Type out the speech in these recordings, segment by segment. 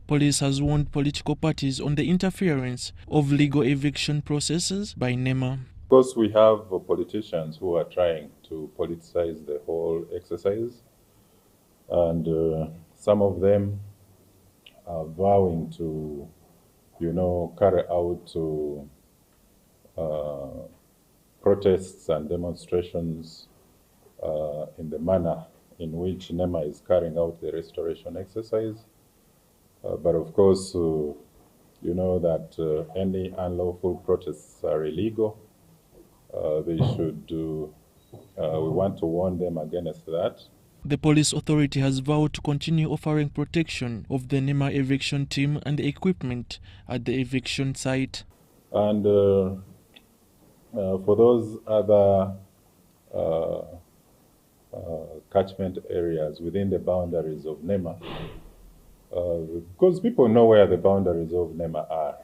Police has warned political parties on the interference of legal eviction processes by NEMA. Of course, we have politicians who are trying to politicize the whole exercise, and some of them are vowing to, carry out protests and demonstrations in the manner in which NEMA is carrying out the restoration exercise. But of course, you know that any unlawful protests are illegal. They should do, we want to warn them against that. The police authority has vowed to continue offering protection of the NEMA eviction team and the equipment at the eviction site. And for those other catchment areas within the boundaries of NEMA, because people know where the boundaries of NEMA are.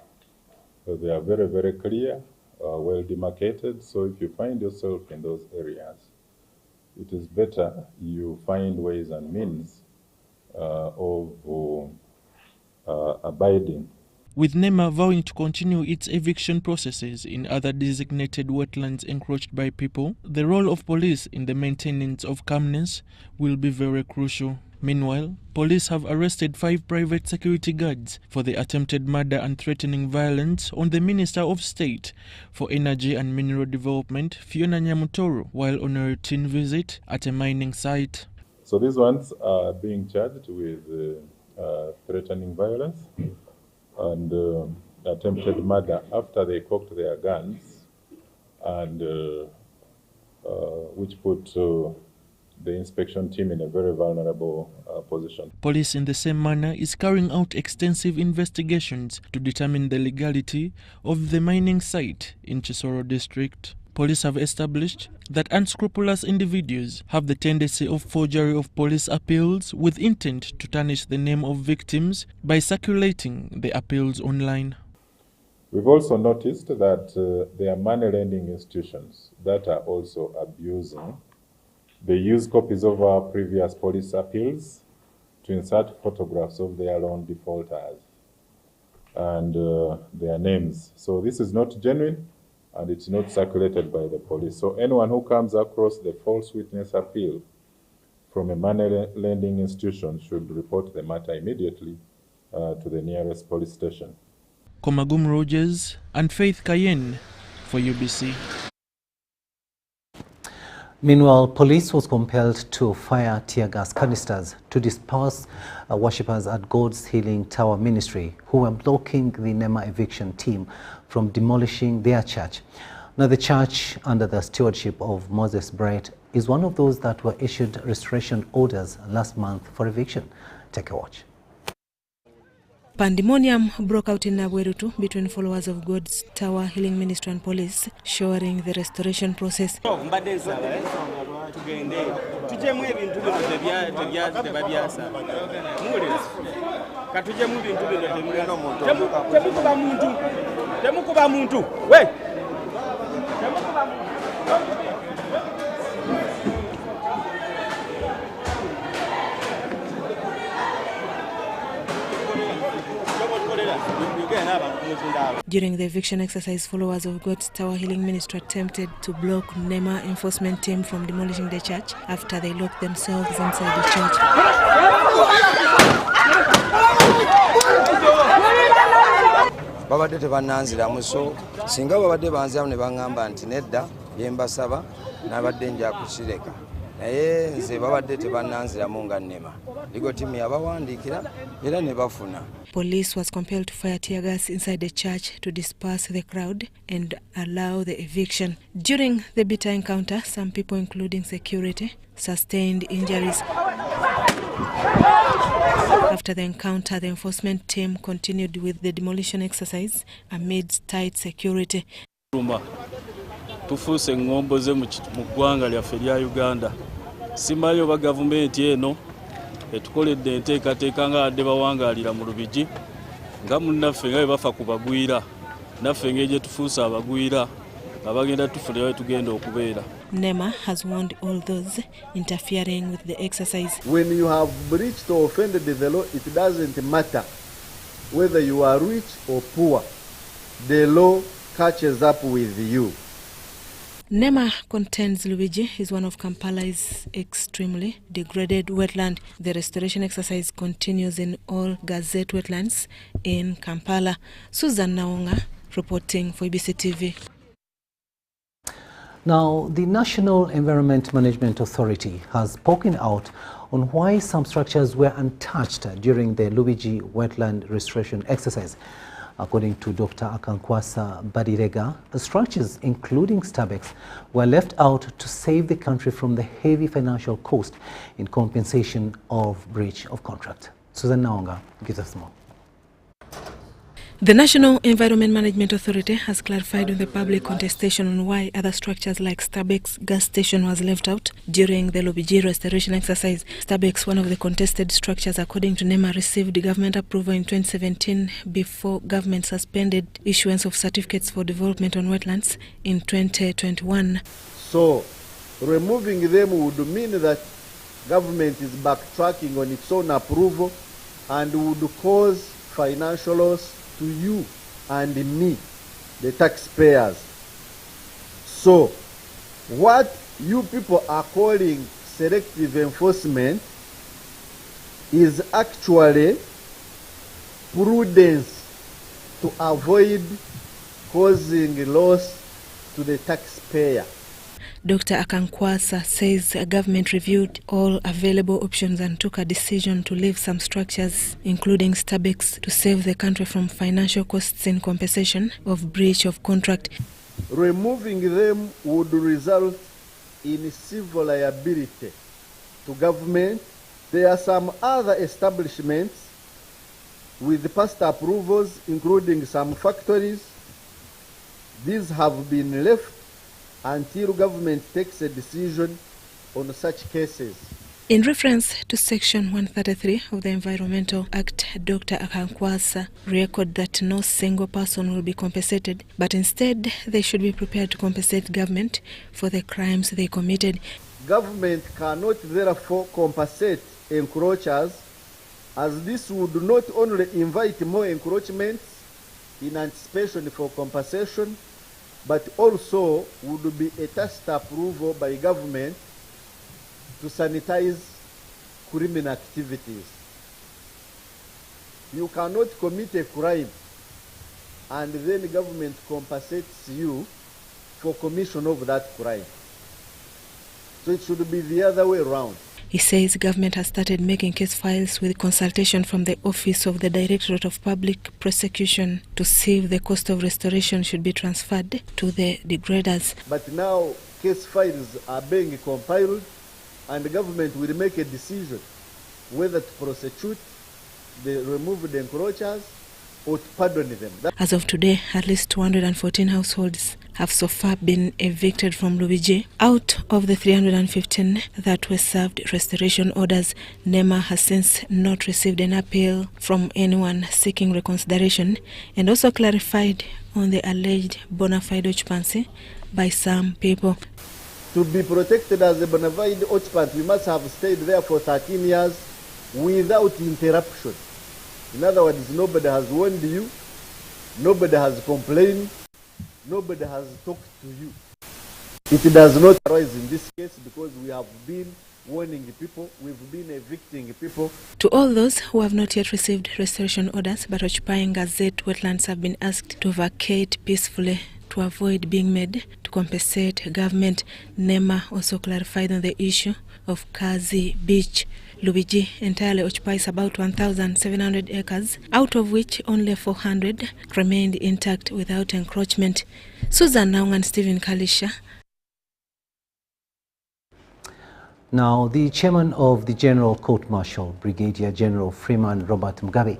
So they are very, very clear, well demarcated. So if you find yourself in those areas, it is better you find ways and means of abiding. With NEMA vowing to continue its eviction processes in other designated wetlands encroached by people, the role of police in the maintenance of calmness will be very crucial. Meanwhile, police have arrested 5 private security guards for the attempted murder and threatening violence on the Minister of State for Energy and Mineral Development, Fiona Nyamutoro, while on a routine visit at a mining site. So these ones are being charged with threatening violence and attempted murder after they cocked their guns, and which put the inspection team in a very vulnerable position. Police in the same manner is carrying out extensive investigations to determine the legality of the mining site in Chisoro district. Police have established that unscrupulous individuals have the tendency of forgery of police appeals with intent to tarnish the name of victims by circulating the appeals online. We've also noticed that there are money lending institutions that are also abusing. They use copies of our previous police appeals to insert photographs of their loan defaulters and their names. So this is not genuine, and it's not circulated by the police. So anyone who comes across the false witness appeal from a money lending institution should report the matter immediately to the nearest police station. Komagum Rogers and Faith Cayenne for UBC. Meanwhile, police was compelled to fire tear gas canisters to disperse worshippers at God's Healing Tower Ministry who were blocking the NEMA eviction team from demolishing their church. Now, the church, under the stewardship of Moses Bright, is one of those that were issued restoration orders last month for eviction. Take a watch. Pandemonium broke out in Nabwerutu between followers of God's Tower Healing Ministry and police, showering the restoration process. During the eviction exercise, followers of God's Tower Healing Ministry attempted to block NEMA enforcement team from demolishing the church after they locked themselves inside the church. Babadde tebananziramu, so singa babadde banziramu ne bangamba nti nedda byembasaba nabadde nja kukireka naye nze babadde tebananziramu nga NEMA ligo timu yabawandiikira era ne bafuna. Police was compelled to fire tear gas inside the church to disperse the crowd and allow the eviction. During the bitter encounter, some people, including security, sustained injuries. After the encounter, the enforcement team continued with the demolition exercise amidst tight security. Tufuuse ngomboze mu ggwanga lyaffe lya Uganda. Simanyi oba gavumenti eno etukoledde enteekateeka nga badde bawangaalira mu Lubigi nga munnaffe nga bwe bafa ku bagwira naffe engeri gye tufuusa abagwira abagenda tufunira we tugenda okubeera. NEMA has warned all those interfering with the exercise. When you have breached or offended the law, it doesn't matter whether you are rich or poor, the law catches up with you. Nema contends Lubigi is one of Kampala's extremely degraded wetland. The restoration exercise continues in all Gazette wetlands in Kampala. Susan Naonga reporting for ABC TV. Now, the National Environment Management Authority has spoken out on why some structures were untouched during the Lubigi wetland restoration exercise. According to Dr. Akankwasa Badirega, the structures, including Starbucks, were left out to save the country from the heavy financial cost in compensation of breach of contract. Susan Naonga gives us more. The National Environment Management Authority has clarified on the public contestation on why other structures like Starbucks gas station was left out during the Lubigi restoration exercise. Starbucks, one of the contested structures, according to NEMA, received government approval in 2017 before government suspended issuance of certificates for development on wetlands in 2021. So, removing them would mean that government is backtracking on its own approval and would cause financial loss to you and me, the taxpayers. So, what you people are calling selective enforcement is actually prudence to avoid causing loss to the taxpayer. Dr. Akankwasa says a government reviewed all available options and took a decision to leave some structures, including Starbucks, to save the country from financial costs in compensation of breach of contract. Removing them would result in civil liability to government. There are some other establishments with past approvals, including some factories. These have been left until government takes a decision on such cases. In reference to Section 133 of the Environmental Act, Dr. Akankwasa recorded that no single person will be compensated, but instead they should be prepared to compensate government for the crimes they committed. Government cannot therefore compensate encroachers, as this would not only invite more encroachments in anticipation for compensation, but also would be a tacit approval by government to sanitize criminal activities. You cannot commit a crime and then the government compensates you for commission of that crime. So it should be the other way around. He says government has started making case files with consultation from the Office of the Directorate of Public Prosecution to see if the cost of restoration should be transferred to the degraders. But now case files are being compiled and the government will make a decision whether to prosecute the removed encroachers or to pardon them. As of today, at least 214 households have so far been evicted from Lubigi. Out of the 315 that were served restoration orders, NEMA has since not received an appeal from anyone seeking reconsideration, and also clarified on the alleged bona fide occupancy by some people. To be protected as a bona fide occupant, we must have stayed there for 13 years without interruption. In other words, nobody has warned you, nobody has complained, nobody has talked to you. It does not arise in this case because we have been warning people, we've been evicting people. To all those who have not yet received restoration orders but occupying Gazette wetlands have been asked to vacate peacefully to avoid being made to compensate government. NEMA also clarified on the issue of Kazi Beach. Lubigi entirely occupies about 1,700 acres, out of which only 400 remained intact without encroachment. Susan Naung and Stephen Kalisha. Now, the chairman of the General Court Martial, Brigadier General Freeman Robert Mugabe,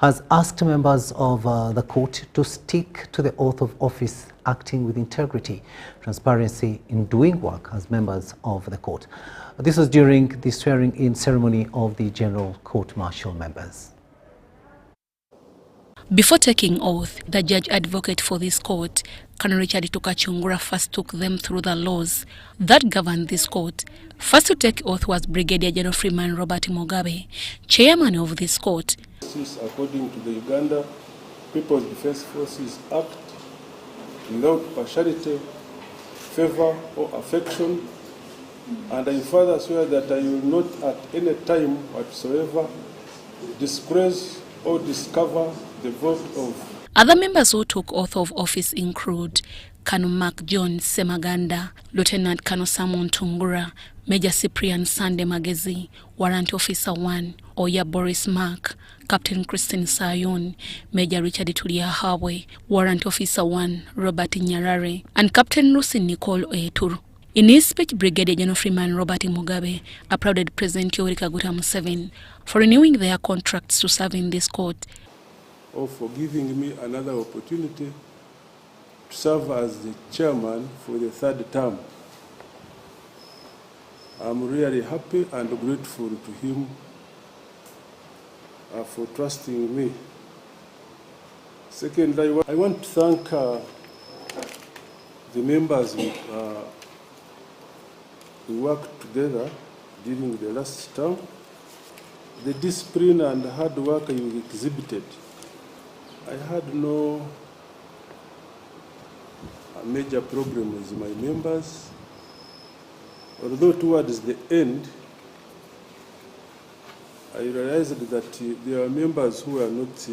has asked members of the court to stick to the oath of office, acting with integrity, transparency in doing work as members of the court. This was during the swearing-in ceremony of the General Court Martial members. Before taking oath, the judge advocate for this court, Colonel Richard Tukachungura, first took them through the laws that govern this court. First to take oath was Brigadier General Freeman Robert Mugabe, chairman of this court. justice according to the Uganda People's Defence Forces Act without partiality, favour or affection, and I further swear that I will not at any time whatsoever disgrace or discover the vote of. Other members who took oath of office include Colonel Mark John Semaganda, Lieutenant Colonel Simon Tungura, Major Cyprian Sande Magezi, Warrant Officer 1, Oya Boris Mark, Captain Christine Sayon, Major Richard Tulia Hawe, Warrant Officer 1, Robert Nyarare, and Captain Lucy Nicole Oeturu. In his speech, Brigadier General Freeman Robert Mugabe applauded President Yoweri Kaguta Museveni for renewing their contracts to serve in this court, or for giving me another opportunity to serve as the chairman for the third term. I'm really happy and grateful to him for trusting me. Second, I want to thank the members we worked together during the last term. The discipline and hard work you exhibited, I had no major problem with my members, although towards the end, I realized that there are members who are not,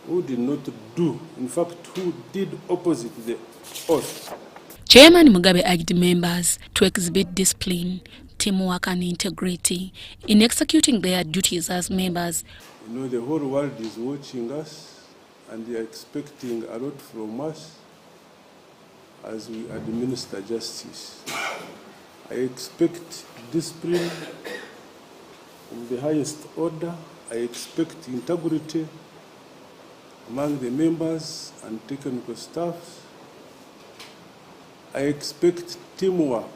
who did not do, in fact, who did opposite the oath. Chairman Mugabe urged members to exhibit discipline, teamwork and integrity in executing their duties as members. You know, the whole world is watching us and they are expecting a lot from us as we administer justice. I expect discipline of the highest order. I expect integrity among the members and technical staff. I expect teamwork,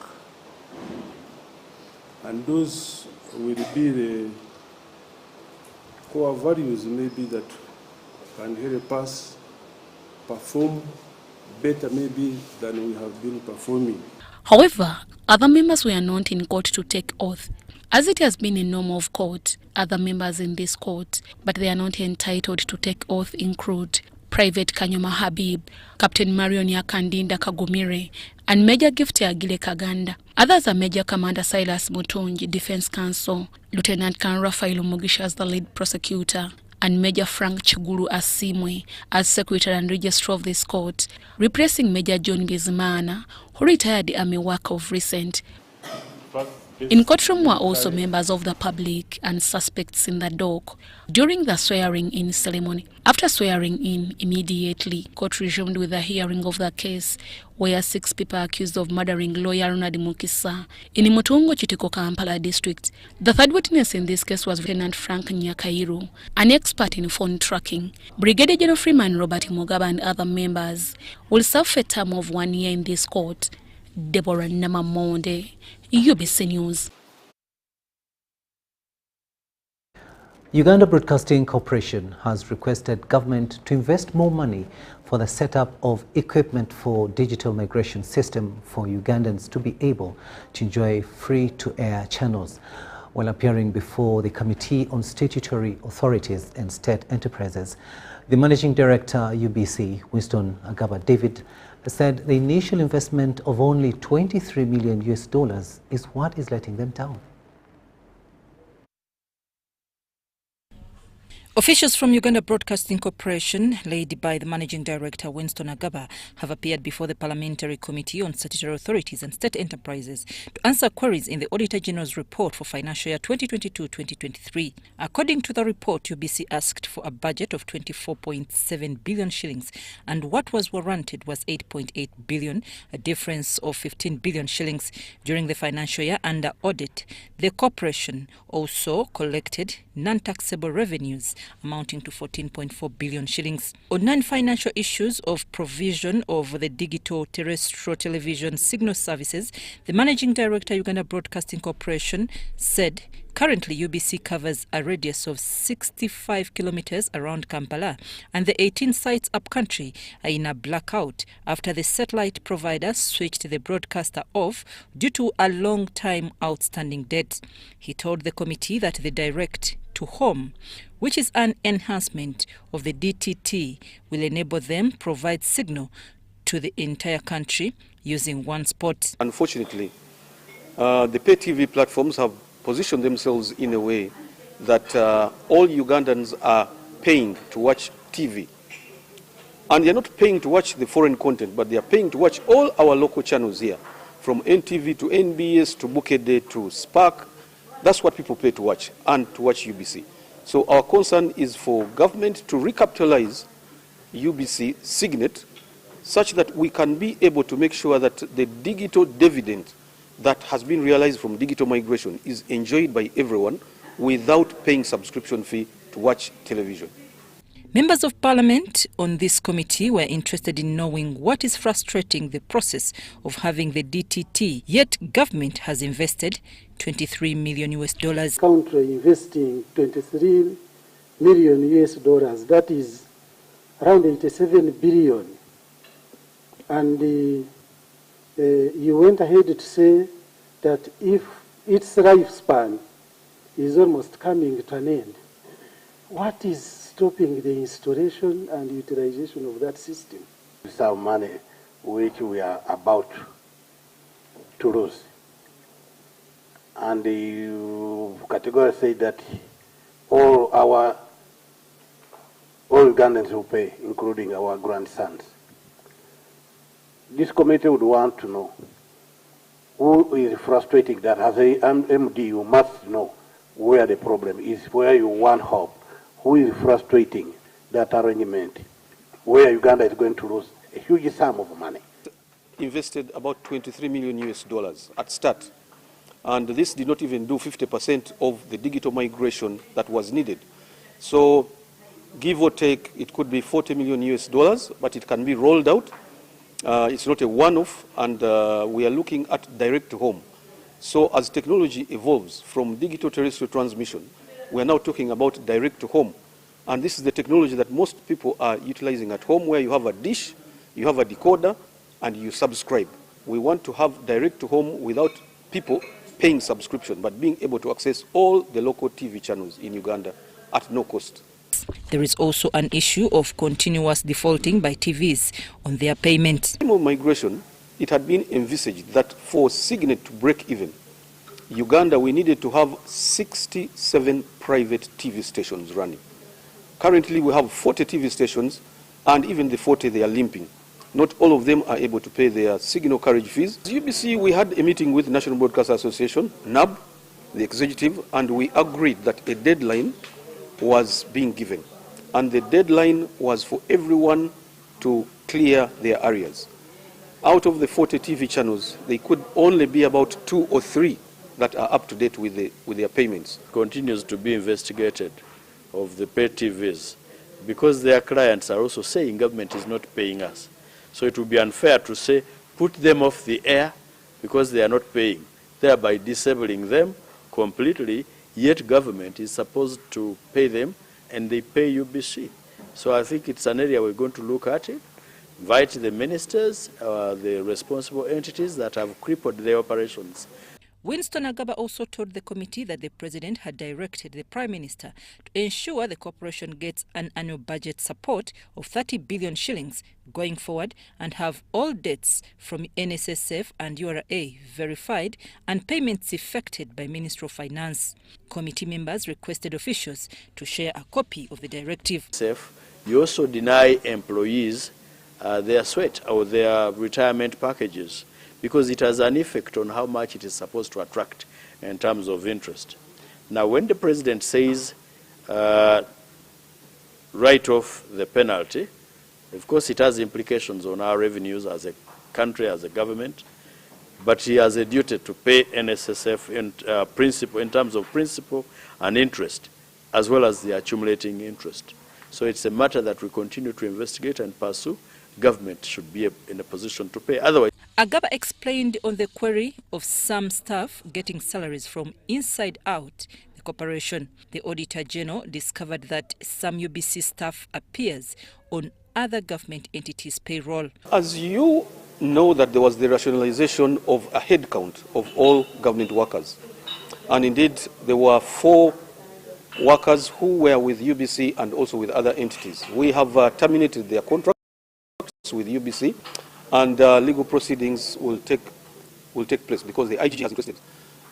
and those will be the core values maybe that can help us perform better maybe than we have been performing. However, other members were not in court to take oath. As it has been a norm of court, other members in this court, but they are not entitled to take oath include Private Kanyoma Habib, Captain Marion Yakandinda Kagumire, and Major Gift Agile Kaganda. Others are Major Commander Silas Mutungi, Defense Counsel, Lieutenant Colonel Raphael Mugisha as the lead prosecutor, and Major Frank Chigulu Asimwe as Secretary and Registrar of this court, replacing Major John Bizimana, who retired Army work of recent. In courtroom were also members of the public and suspects in the dock during the swearing-in ceremony. After swearing in, immediately, court resumed with the hearing of the case, where 6 people accused of murdering lawyer Ronald Mukisa in Mutungo Chitiko, Kampala district. The third witness in this case was Lieutenant Frank Nyakairu, an expert in phone tracking. Brigadier General Freeman Robert Mugabe and other members will serve a term of 1 year in this court. Deborah Namamonde, UBC News. Uganda Broadcasting Corporation has requested government to invest more money for the setup of equipment for digital migration system for Ugandans to be able to enjoy free-to-air channels. While appearing before the Committee on Statutory Authorities and State Enterprises, the Managing Director, UBC, Winston Agaba David, said the initial investment of only $23 million is what is letting them down. Officials from Uganda Broadcasting Corporation, led by the Managing Director Winston Agaba, have appeared before the Parliamentary Committee on Statutory Authorities and State Enterprises to answer queries in the Auditor General's report for financial year 2022-2023. According to the report, UBC asked for a budget of 24.7 billion shillings, and what was warranted was 8.8 billion, a difference of 15 billion shillings. During the financial year under audit, the corporation also collected non-taxable revenues amounting to 14.4 billion shillings. On non-financial issues of provision of the digital terrestrial television signal services, the Managing Director, Uganda Broadcasting Corporation, said currently UBC covers a radius of 65 kilometers around Kampala, and the 18 sites upcountry are in a blackout after the satellite provider switched the broadcaster off due to a long time outstanding debt. He told the committee that the direct to to home, which is an enhancement of the DTT, will enable them provide signal to the entire country using one spot. Unfortunately, the pay TV platforms have positioned themselves in a way that all Ugandans are paying to watch TV. And they're not paying to watch the foreign content, but they are paying to watch all our local channels here, from NTV to NBS to Bukede to Spark. That's what people pay to watch, and to watch UBC. So our concern is for government to recapitalize UBC Signet such that we can be able to make sure that the digital dividend that has been realized from digital migration is enjoyed by everyone without paying subscription fee to watch television. Members of Parliament on this committee were interested in knowing what is frustrating the process of having the DTT, yet government has invested $23 million. Country investing $23 million, that is around 87 billion. And you went ahead to say that if its lifespan is almost coming to an end, what is stopping the installation and utilization of that system? It's our money which we are about to lose. And you categorically say that all Ugandans will pay, including our grandsons. This committee would want to know who is frustrating that. As a MD, you must know where the problem is, where you want help. Who is frustrating that arrangement, where Uganda is going to lose a huge sum of money. Invested about $23 million at start, and this did not even do 50% of the digital migration that was needed. So, give or take, it could be $40 million, but it can be rolled out. It's not a one-off, and we are looking at direct to home. So, as technology evolves from digital terrestrial transmission, we are now talking about direct to home. And this is the technology that most people are utilizing at home, where you have a dish, you have a decoder, and you subscribe. We want to have direct to home without people paying subscription, but being able to access all the local TV channels in Uganda at no cost. There is also an issue of continuous defaulting by TVs on their payment. In migration, it had been envisaged that for Signet to break even, Uganda, we needed to have 67 private TV stations running. Currently, we have 40 TV stations, and even the 40, they are limping. Not all of them are able to pay their signal carriage fees. As UBC, we had a meeting with National Broadcast Association, NAB, the executive, and we agreed that a deadline was being given. And the deadline was for everyone to clear their areas. Out of the 40 TV channels, they could only be about 2 or 3 that are up to date with their payments. Continues to be investigated of the pay TVs because their clients are also saying government is not paying us. So it would be unfair to say put them off the air because they are not paying, thereby disabling them completely, yet government is supposed to pay them and they pay UBC. So I think it's an area we're going to look at it, invite the ministers, the responsible entities that have crippled their operations. Winston Agaba also told the committee that the president had directed the prime minister to ensure the corporation gets an annual budget support of 30 billion shillings going forward and have all debts from NSSF and URA verified and payments effected by Ministry of Finance. Committee members requested officials to share a copy of the directive. You also deny employees their sweat or their retirement packages, because it has an effect on how much it is supposed to attract in terms of interest. Now, when the president says write off the penalty, of course it has implications on our revenues as a country, as a government, but he has a duty to pay NSSF in terms of principal and interest, as well as the accumulating interest. So it's a matter that we continue to investigate and pursue. Government should be in a position to pay. Otherwise, Agaba explained on the query of some staff getting salaries from inside out the corporation. The Auditor General discovered that some UBC staff appears on other government entities' payroll. As you know, that there was the rationalization of a headcount of all government workers. And indeed, there were 4 workers who were with UBC and also with other entities. We have terminated their contracts with UBC, and legal proceedings will take place because the IGG has interested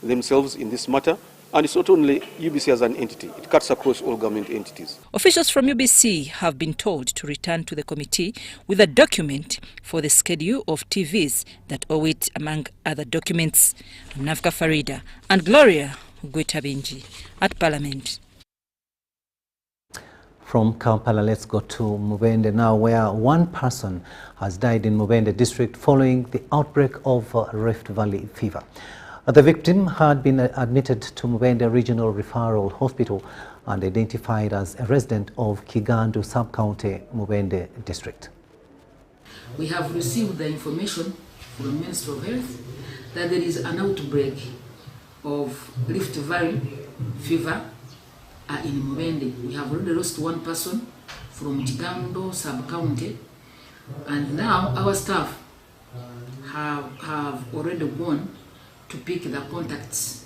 themselves in this matter. And it's not only UBC as an entity, it cuts across all government entities. Officials from UBC have been told to return to the committee with a document for the schedule of TVs that owe it, among other documents. Navka Farida and Gloria Gwitabinji at Parliament. From Kampala, let's go to Mubende now, where one person has died in Mubende district following the outbreak of Rift Valley fever. The victim had been admitted to Mubende Regional Referral Hospital and identified as a resident of Kigandu Sub-County, Mubende District. We have received the information from the Ministry of Health that there is an outbreak of Rift Valley fever in Mubende. We have already lost one person from Kigandu Sub-County, and now our staff have already gone to pick the contacts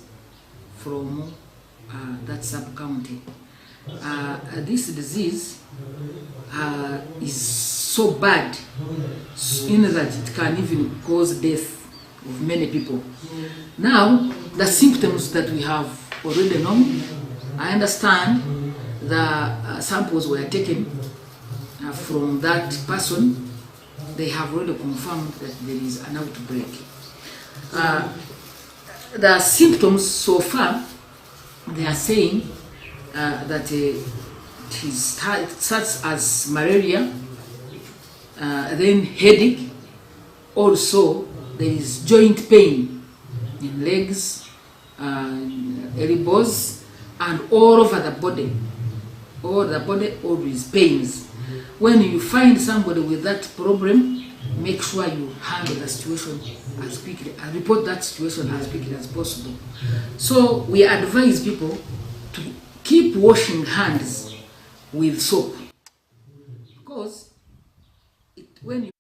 from that sub-county. This disease is so bad in that it can even cause death of many people. Now, the symptoms that we have already known, I understand the samples were taken from that person. They have already confirmed that there is an outbreak. The symptoms so far, they are saying that it starts as malaria, then headache, also there is joint pain in legs, elbows, and all over the body. All the body always pains. When you find somebody with that problem, make sure you handle the situation as quickly and report that situation as quickly as possible. So we advise people to keep washing hands with soap, because when you...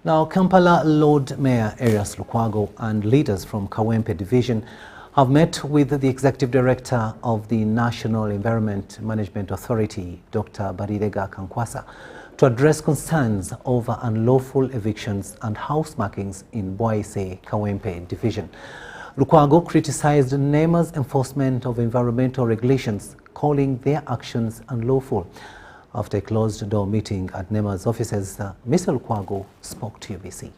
Now, Kampala Lord Mayor Erias Lukwago and leaders from Kawempe Division have met with the Executive Director of the National Environment Management Authority, Dr. Barirega Kankwasa, to address concerns over unlawful evictions and house markings in Bwaise Kawempe Division. Lukwago criticized NEMA's enforcement of environmental regulations, calling their actions unlawful. After a closed-door meeting at NEMA's offices, Mr. Lukwago spoke to UBC.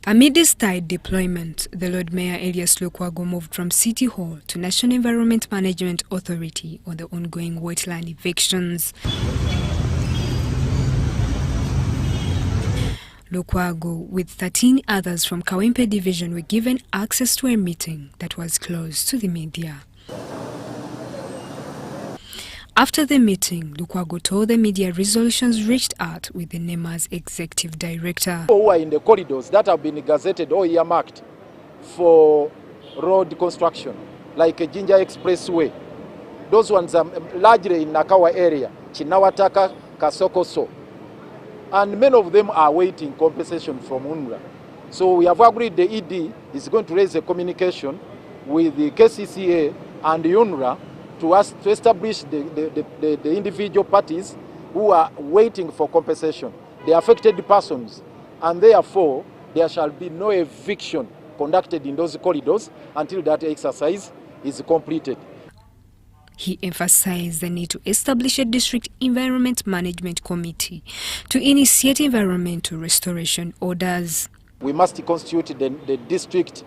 Amid this tight deployment, the Lord Mayor Erias Lukwago moved from City Hall to National Environment Management Authority on the ongoing wetland evictions. Lukwago, with 13 others from Kawempe Division, were given access to a meeting that was closed to the media. After the meeting, Lukwago told the media resolutions reached out with the NEMA's executive director. Who are in the corridors that have been gazetted or earmarked for road construction, like a Ginger Expressway. Those ones are largely in Nakawa area, Chinawataka, Kasokoso. And many of them are waiting compensation from UNRWA. So we have agreed the ED is going to raise a communication with the KCCA and the UNRWA to establish the individual parties who are waiting for compensation, the affected persons, and therefore there shall be no eviction conducted in those corridors until that exercise is completed. He emphasized the need to establish a district environment management committee to initiate environmental restoration orders. We must constitute the district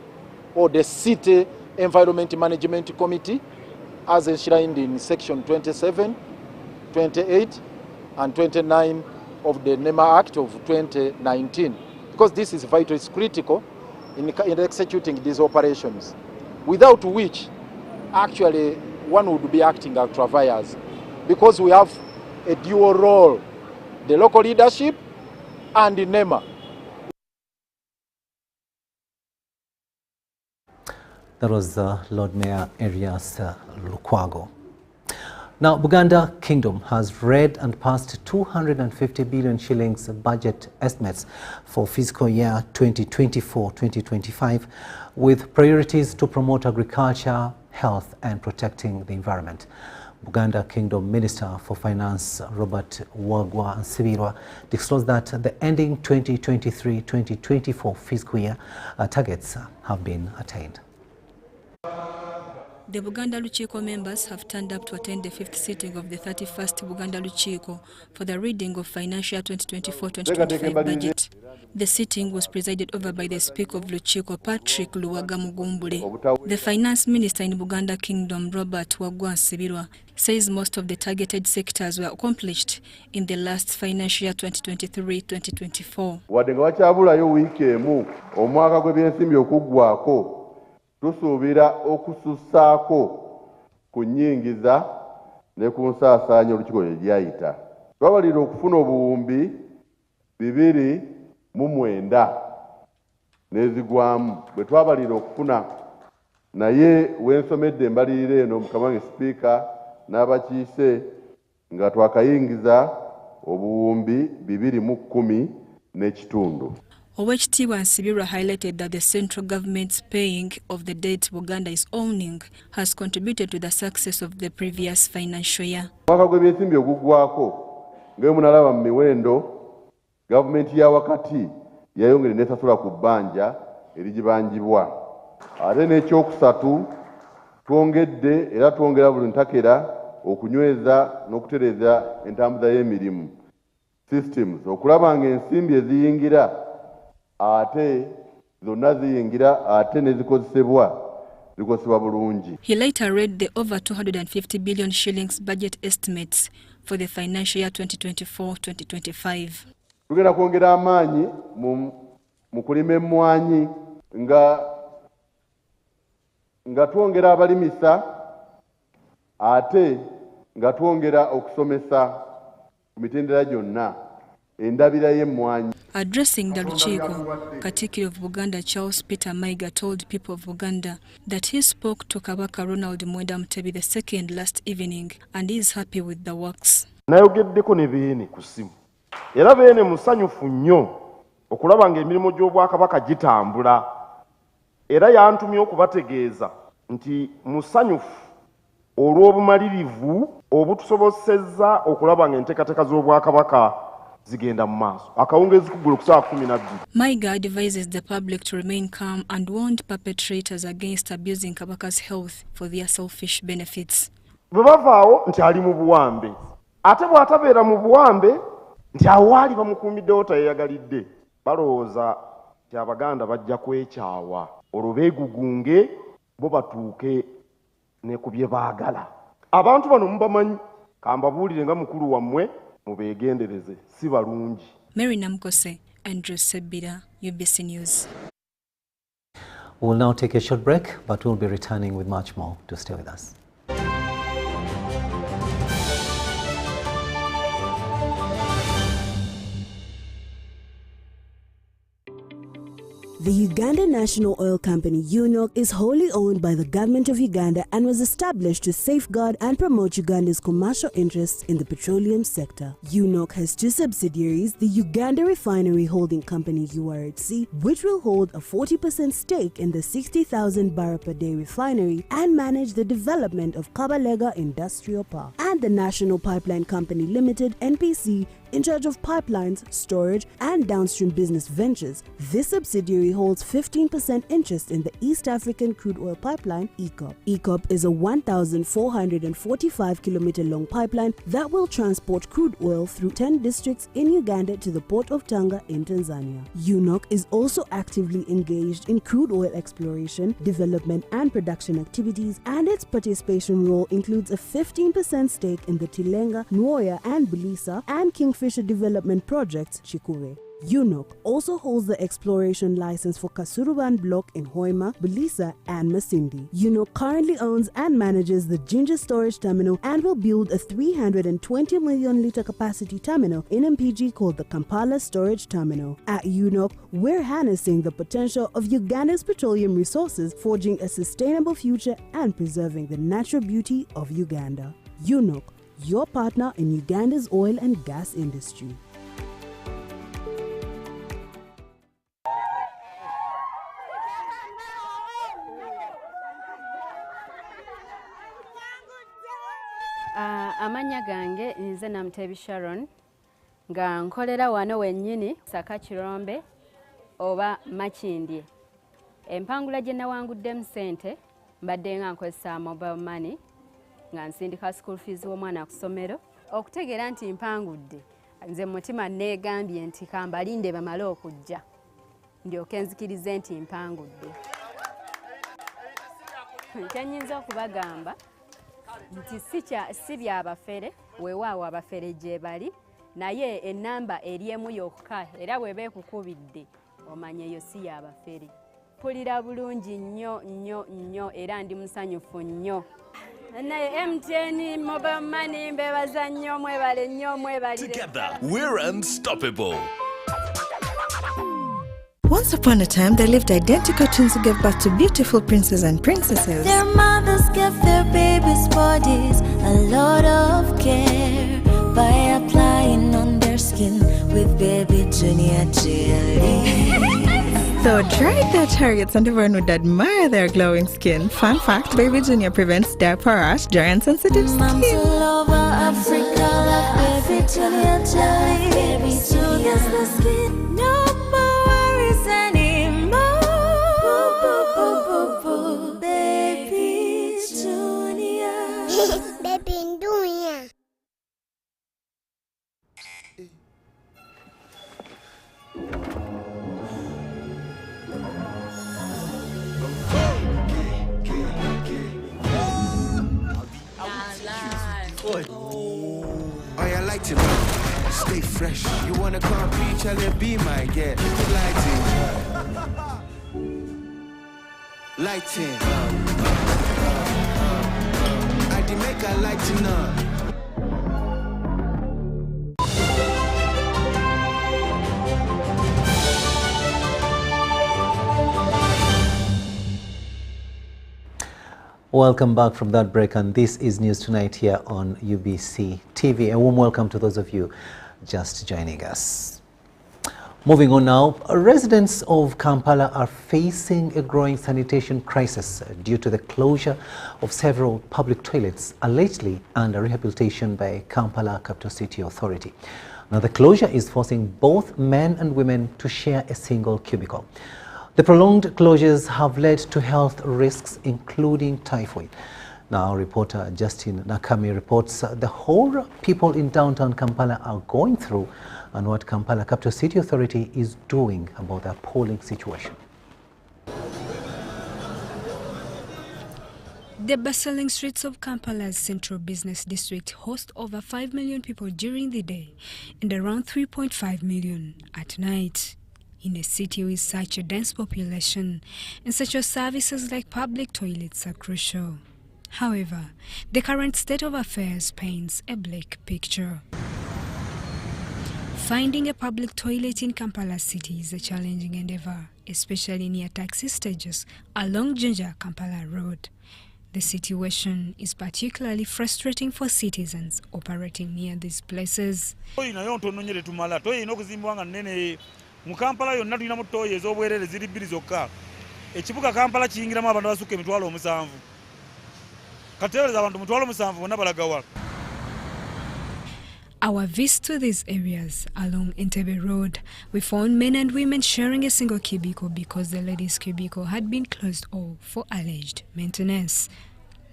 or the city environment management committee as enshrined in section 27, 28, and 29 of the NEMA Act of 2019. Because this is vital, it's critical in executing these operations, without which actually one would be acting ultra vires, because we have a dual role, the local leadership and the NEMA. That was Lord Mayor Erias Lukwago. Now, Buganda Kingdom has read and passed 250 billion shillings budget estimates for fiscal year 2024-2025, with priorities to promote agriculture, health and protecting the environment. Buganda Kingdom Minister for Finance Robert Wagwa Nsibirwa disclosed that the ending 2023-2024 fiscal year targets have been attained. The Buganda Luchiko members have turned up to attend the 5th sitting of the 31st Buganda Luchiko for the reading of financial 2024-2025 budget. The sitting was presided over by the Speaker of Luchiko, Patrick Luwaga Mugumbule. The Finance Minister in Buganda Kingdom, Robert Wagwa Nsibirwa, says most of the targeted sectors were accomplished in the last financial year 2023-2024. Tusuubira okusussaako ku nnyingiza ne ku nsaasaanya olukiiko lye lyayita. Twabalira okufuna obuwumbi 209 n'ezigwamu bwe twabalira okufuna, naye wensomedde embalirira eno Mukama Sipiika n'abakiise nga twakayingiza obuwumbi 210 n'ekitundu. Owekitiibwa Nsibirwa highlighted that the central government's paying of the debt Buganda is owning has contributed to the success of the previous financial year. Omwaka gw'ebyensimbi oguggwako nga munalaba mu miwendo, gavumenti ya wakati yayongera n'esasula ku bbanja erigibangibwa. Ate n'ekyokusatu twongedde era twongera buli ntakera okunyweza n'okutereza entambuza y'emirimu systems okulaba ng'ensimbi eziyingira ate zonna ziyingira ate nezikozesebwa zikozesebwa bulungi. He later read the over 250 billion shillings budget estimates for the financial year 2024-2025. Tugenda kwongera amaanyi mu kulima emmwanyi nga twongera abalimisa ate nga twongera okusomesa ku mitendera gyonna endabira y'emmwanyi. Addressing the Luchiko, Katikkiro of Buganda Charles Peter Maiga told people of Buganda that he spoke to Kabaka Ronald Mwenda Mutebi II last evening and is happy with the works. Nayogeddeko ne Beene ku ssimu. Era Beene musanyufu nnyo okulaba ng'emirimu gy'Obwakabaka gitambula. Era yantumye okubategeeza nti musanyufu olw'obumalirivu obutusobosezza okulaba ng'enteekateeka z'Obwakabaka zigenda mu maaso. Akawungezi kuggulu ku ssaawa 12. Maiga advises the public to remain calm and warned perpetrators against abusing Kabaka's health for their selfish benefits. Bwe bavaawo nti ali mu buwambe, ate bw'atabeera mu buwambe nti awaali bamukuumiddewo tayeyagalidde, balowooza nti Abaganda bajja kwekyawa olwo beegugunge bo batuuke ne ku bye baagala. Abantu bano mubamanyi, kambabuulire nga mukulu wammwe mubeegendereze, si balungi. Mary Namkose, Andrew Sebira, UBC News. We'll now take a short break, but we'll be returning with much more. To stay with us. The Uganda National Oil Company, UNOC, is wholly owned by the government of Uganda and was established to safeguard and promote Uganda's commercial interests in the petroleum sector. UNOC has two subsidiaries, the Uganda Refinery Holding Company, URHC, which will hold a 40% stake in the 60,000 barrel per day refinery and manage the development of Kabalega Industrial Park, and the National Pipeline Company Limited, NPC, in charge of pipelines, storage, and downstream business ventures. This subsidiary holds 15% interest in the East African Crude Oil Pipeline, EACOP. EACOP is a 1,445-kilometer long pipeline that will transport crude oil through 10 districts in Uganda to the port of Tanga in Tanzania. UNOC is also actively engaged in crude oil exploration, development, and production activities, and its participation role includes a 15% stake in the Tilenga, Nwoya, and Bulisa, and Kingfisher development projects, Chikure. UNOC also holds the exploration license for Kasuruban Block in Hoima, Bulisa, and Masindi. UNOC currently owns and manages the Ginger Storage Terminal and will build a 320 million litre capacity terminal in MPG called the Kampala Storage Terminal. At UNOC, we're harnessing the potential of Uganda's petroleum resources, forging a sustainable future and preserving the natural beauty of Uganda. UNOC, your partner in Uganda's oil and gas industry. Amanya gange nze Namutebi Sharon nga nkolera wano wennyini Saka Kirombe oba Makindye. Empangula gye nawanguddemu ssente mbadde nga nkozesa mobile money nga nsindika school fees w'omwana ku ssomero. Okutegeera nti mpangudde nze mutima neegambye nti kambalinde bamale okujja ndyoke nzikirize nti mpangudde. Kyenyinza okubagamba nti si byabafere weewaawo abafere gye bali naye ennamba eri emu yokka era bw'eba ekukubidde omanya eyo si yabafere. Mpulira bulungi nnyo nnyo nnyo era ndi musanyufu nnyo. Naye MTN mobile money mbebaza nnyo mwebale nnyo mwebalire. Together we're unstoppable. Once upon a time, there lived identical twins who gave birth to beautiful princes and princesses. Their mothers gave their babies' bodies a lot of care by applying on their skin with Baby Junior jelly. So dried their targets and everyone would admire their glowing skin. Fun fact, Baby Junior prevents diaper rash, dry and sensitive skin. Moms all over Africa love Baby Junior jelly. Baby Junior's the skin. No more worries anymore. Boo, boo, boo, boo, boo. Baby Junior. Baby Junior. Oh, yeah, light it up. Stay fresh. You wanna come preach and be my get lighting. Lighting. I did make a lighting up. Welcome back from that break, and this is News Tonight here on UBC TV. A warm welcome to those of you just joining us. Moving on now, residents of Kampala are facing a growing sanitation crisis due to the closure of several public toilets allegedly under rehabilitation by Kampala Capital City Authority. Now, the closure is forcing both men and women to share a single cubicle. The prolonged closures have led to health risks, including typhoid. Now, reporter Justin Nakami reports the horror people in downtown Kampala are going through and what Kampala Capital City Authority is doing about the appalling situation. The bustling streets of Kampala's central business district host over 5 million people during the day and around 3.5 million at night. In a city with such a dense population, essential services like public toilets are crucial. However, the current state of affairs paints a bleak picture. Finding a public toilet in Kampala City is a challenging endeavor, especially near taxi stages along Jinja-Kampala Road. The situation is particularly frustrating for citizens operating near these places. Mu Kampala yonna tulina mu toyi ez'obwerere ziri bbiri zokka. Ekibuga Kampala kiyingiramu abantu abasukka emitwalo 7. Katebereza abantu mutwalo 7 bonna balagawa. Our visit to these areas along Entebbe Road, we found men and women sharing a single cubicle because the ladies' cubicle had been closed off for alleged maintenance.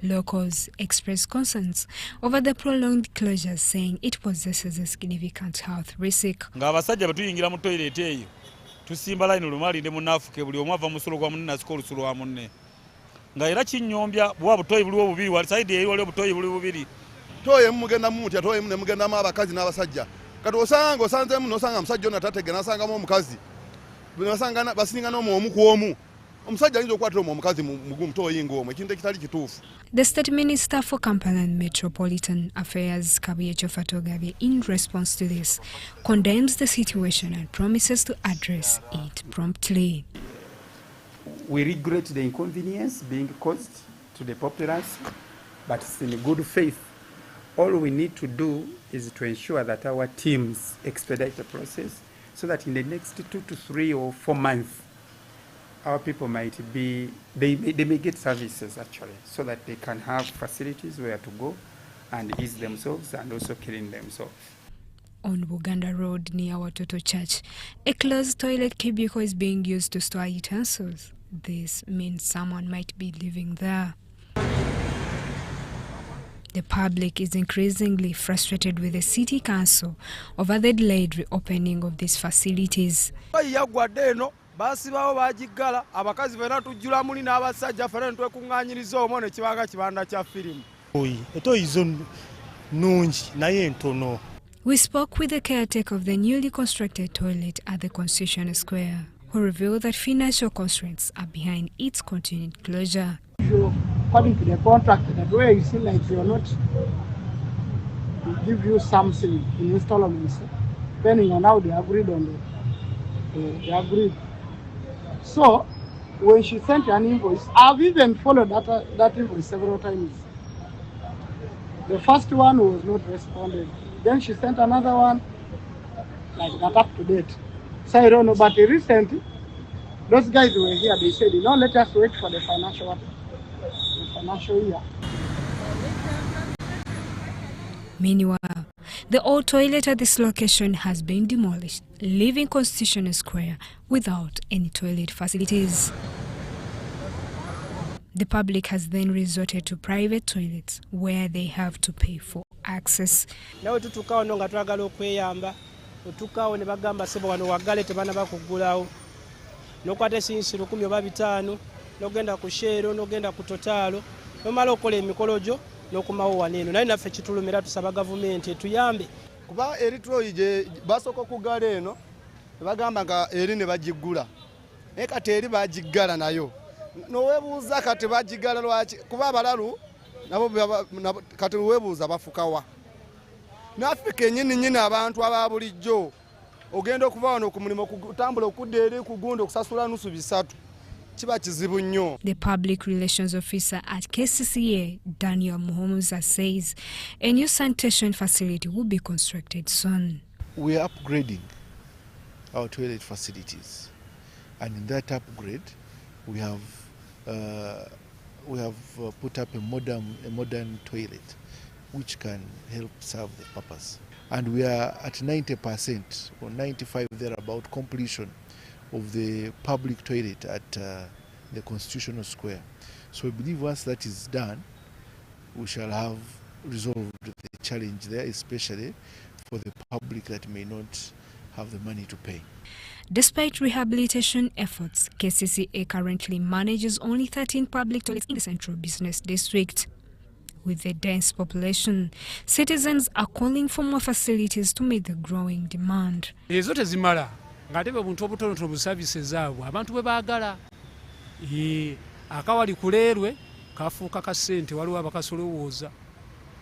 Locals expressed concerns over the prolonged closures, saying it possesses a significant health risk. Ng'abasajja batuyingira mu toilet eyo tusimba line olumalinde munnafuke buli omu ava musulo gwa munne nasika olusulo wa munne nga era kinnyombya bwa butoyi buliwo bubiri wali side eyo waliwo butoyi buli bubiri toye mugenda mutya toye mune mugenda mu abakazi n'abasajja kati osanga osanze muno osanga musajja ona tategena asanga mu omukazi basanga basinga n'omu omu ku omu. The State Minister for Kampala and Metropolitan Affairs, Kabuyecho Fatogabi, in response to this, condemns the situation and promises to address it promptly. We regret the inconvenience being caused to the populace, but it's in good faith All we need to do is to ensure that our teams expedite the process so that in the next 2 to 3 or 4 months, our people might be, they may get services actually, so that they can have facilities where to go and ease themselves and also clean themselves. On Buganda Road near Watoto Church, a closed toilet cubicle is being used to store utensils. This means someone might be living there. The public is increasingly frustrated with the city council over the delayed reopening of these facilities. Basibawo bagigala abakazi bena tujjula muli n'abasajja fere ntwekuŋŋaanyiriza omwo ne kibanga kibanda kya firimu. Eto izo nungi naye ntono. We spoke with the caretaker of the newly constructed toilet at the Constitution Square, who revealed that financial constraints are behind its continued closure. According to the contract, that way you see like you're not, we give you something in installments, depending on how they agreed on they agreed. So when she sent an invoice, I've even followed that invoice several times. The first one was not responded. Then she sent another one, like that up to date. So I don't know, but recently, those guys were here, they said, let us wait for the financial year. Meanwhile, the old toilet at this location has been demolished, leaving Constitution Square without any toilet facilities. The public has then resorted to private toilets where they have to pay for access. Nawe tutukawo nga twagala okweyamba, otukawo ne bagamba sebo wano waggale tebana bakuggulawo. Nokwata esinsiru 10 oba 5, nogenda ku sheero, nogenda ku totaalo, nomala okola emikolo gyo n'okumawo waneeno. Naye naffe kitulumira tusaba gavumenti etuyambe. Kuba eritroyi gye basooka okuggala eno bagamba nga eri ne bagiggula. Naye kati eri bagiggala nayo. Noweebuuza kati bagiggala lwaki? Kuba abalalu nabo kati weebuuza bafukawa. Naffe kennyini abantu aba bulijjo ogenda okuva wano ku mulimu okutambula okudda eri kugunda okusasula nusu 3. Kiba kizibu nnyo. The public relations officer at KCCA, Daniel Muhomuza, says a new sanitation facility will be constructed soon. We are upgrading our toilet facilities, and in that upgrade, we have put up a modern toilet, which can help serve the purpose. And we are at 90% or 95% thereabout completion of the public toilet at the Constitutional Square. So we believe once that is done, we shall have resolved the challenge there, especially for the public that may not have the money to pay. Despite rehabilitation efforts, KCCA currently manages only 13 public toilets in the central business district. With a dense population, citizens are calling for more facilities to meet the growing demand. Ezo tezimala ng'ate buntu obutonotono bu services aabwe abantu bwe baagala. Akawali kuleerwe kafuuka ka ssente waliwo abakasolowooza.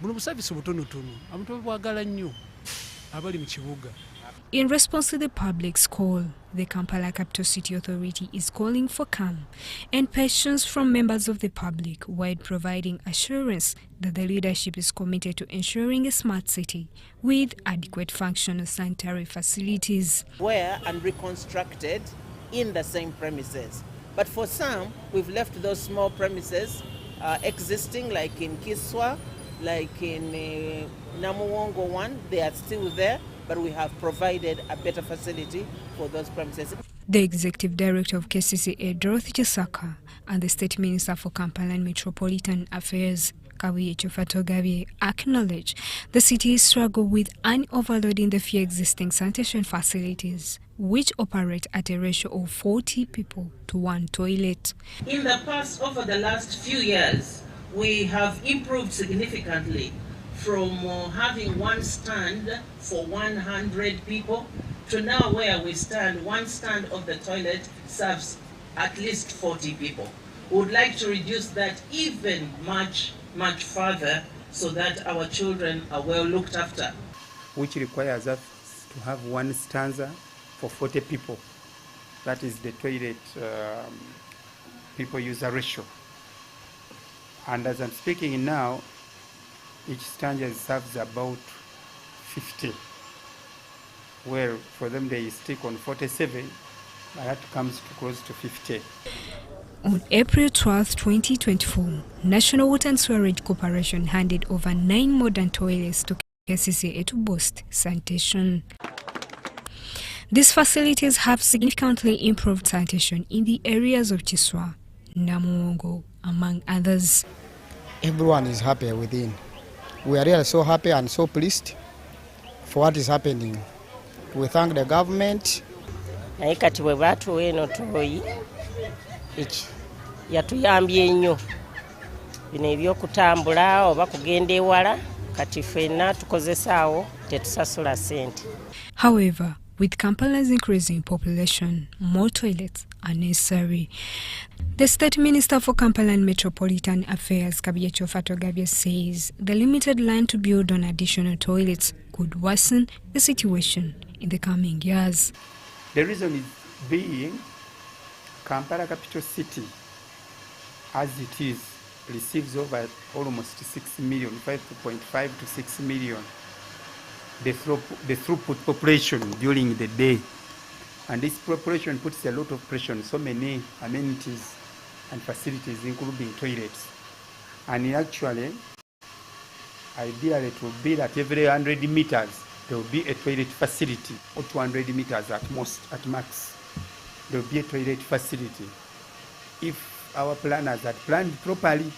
Buno busavisi butonotono abantu bwe bwagala nnyo abali mu kibuga. In response to the public's call, the Kampala Capital City Authority is calling for calm and patience from members of the public while providing assurance that the leadership is committed to ensuring a smart city with adequate functional sanitary facilities. Were and reconstructed in the same premises. But for some, we've left those small premises existing, like in Kiswa, like in Namuwongo 1, they are still there. But we have provided a better facility for those premises. The Executive Director of KCCA, Dorothy Chisaka, and the State Minister for Kampala and Metropolitan Affairs, Kabuye Chofatogabi, acknowledge the city's struggle with overloading the few existing sanitation facilities, which operate at a ratio of 40 people to 1 toilet. In the past, over the last few years, we have improved significantly from having 1 stand for 100 people to now where we stand, 1 stand of the toilet serves at least 40 people. We would like to reduce that even much further so that our children are well looked after. Which requires us to have 1 stanza for 40 people. That is the toilet people use a ratio. And as I'm speaking now, each standard serves about 50. Well, for them they stick on 47, but that comes to close to 50. On April 12, 2024, National Water and Sewerage Corporation handed over 9 modern toilets to KCCA to boost sanitation. These facilities have significantly improved sanitation in the areas of Chiswa, Namuongo, among others. Everyone is happy within. We are really so happy and so pleased for what is happening. We thank the government. Kati bwe batuwa eno toyi yatuyambye nnyo bino ebyokutambula oba kugenda ewala kati ffenna tukozesaawo tetusasula ssente. However, with Kampala's increasing population, more toilets are necessary. The State Minister for Kampala and Metropolitan Affairs, Kabiyecho Fatogabia, says the limited land to build on additional toilets could worsen the situation in the coming years. The reason is being Kampala capital city, as it is, receives over almost 6 million, 5.5 to 6 million, the throughput population during the day. And this population puts a lot of pressure on so many amenities and facilities, including toilets. And actually, ideally it will be that every 100 meters, there will be a toilet facility, or 200 meters at most, at max. There will be a toilet facility if our planners had planned properly.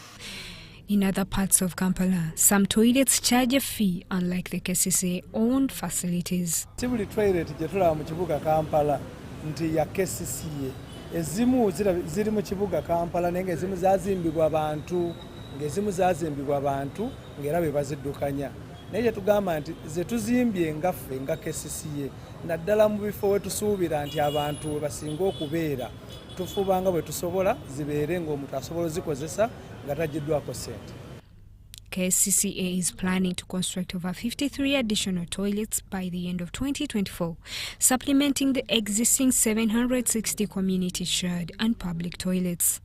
In other parts of Kampala, some toilets charge a fee, unlike the KCCA-owned facilities. Sibuli toilet jetula mu kibuga Kampala nti ya KCCA. Ezimu ziri mu kibuga Kampala nenge ezimu zazimbibwa abantu, ngezimu zazimbibwa abantu ngera be baziddukanya. Naye tugamba nti ze tuzimbye ngaffe nga KCCA naddala mu bifo we tusuubira nti abantu basinga okubeera tufubanga bwe tusobola zibeere ng'omuntu asobola zikozesa nga tagiddwako ssente. KCCA is planning to construct over 53 additional toilets by the end of 2024, supplementing the existing 760 community shared and public toilets.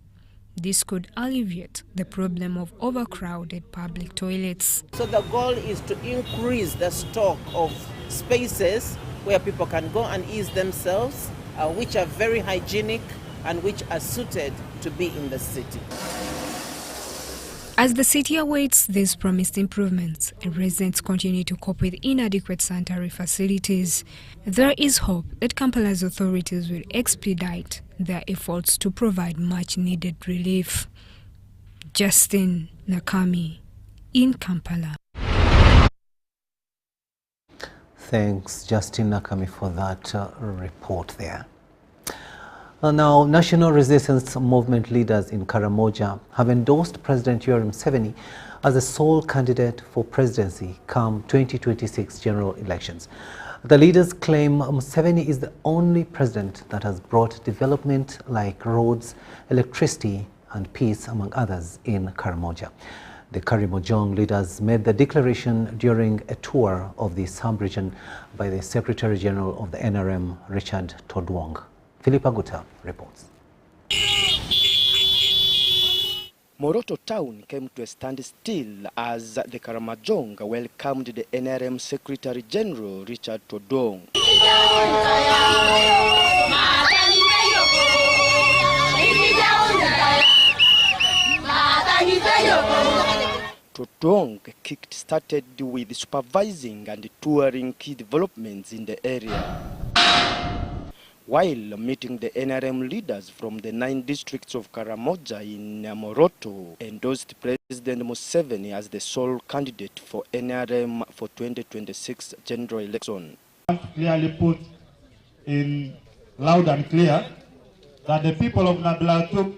This could alleviate the problem of overcrowded public toilets. So the goal is to increase the stock of spaces where people can go and ease themselves, which are very hygienic and which are suited to be in the city. As the city awaits these promised improvements, residents continue to cope with inadequate sanitary facilities. There is hope that Kampala's authorities will expedite their efforts to provide much-needed relief. Justin Nakami in Kampala. Thanks, Justin Nakami, for that report there. Now, National Resistance Movement leaders in Karamoja have endorsed President Yoweri Museveni as the sole candidate for presidency come 2026 general elections. The leaders claim Museveni is the only president that has brought development like roads, electricity and peace, among others, in Karamoja. The Karimojong leaders made the declaration during a tour of the sub-region by the Secretary General of the NRM, Richard Todwong. Philippa Guta reports. Moroto town came to a standstill as the Karamojong welcomed the NRM Secretary General Richard Todwong. Todwong kick-started with supervising and touring key developments in the area. While meeting the NRM leaders from the 9 districts of Karamoja in Moroto, endorsed President Museveni as the sole candidate for NRM for 2026 general election. Clearly put in loud and clear that the people of Nablatu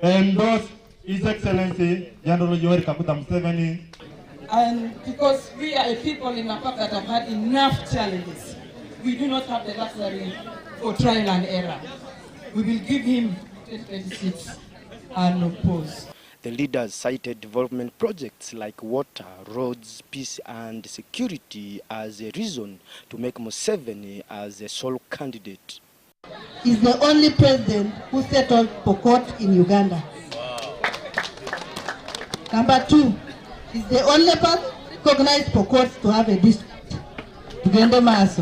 endorse His Excellency General Yoweri Kaguta Museveni. And because we are a people in Napaka that have had enough challenges, we do not have the luxury for trial and error. We will give him 2026 unopposed. The leaders cited development projects like water, roads, peace and security as a reason to make Museveni as a sole candidate. He's the only president who settled Pokot in Uganda. Number 2, is the only person recognized for courts to have a district. Tugende Maso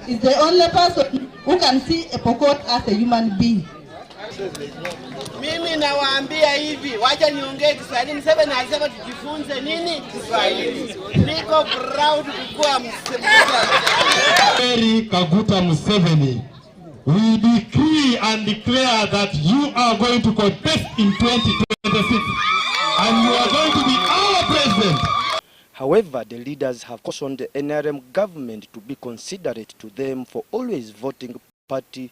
is the only person who can see a Pokot as a human being. Mimi nawaambia hivi, wacha niongee Kiswahili. Museveni alisema tujifunze nini? Kiswahili. Niko proud kukuwa Very Kaguta Museveni, we decree and declare that you are going to contest in 2026 and you are going to be our president. However, the leaders have cautioned the NRM government to be considerate to them for always voting party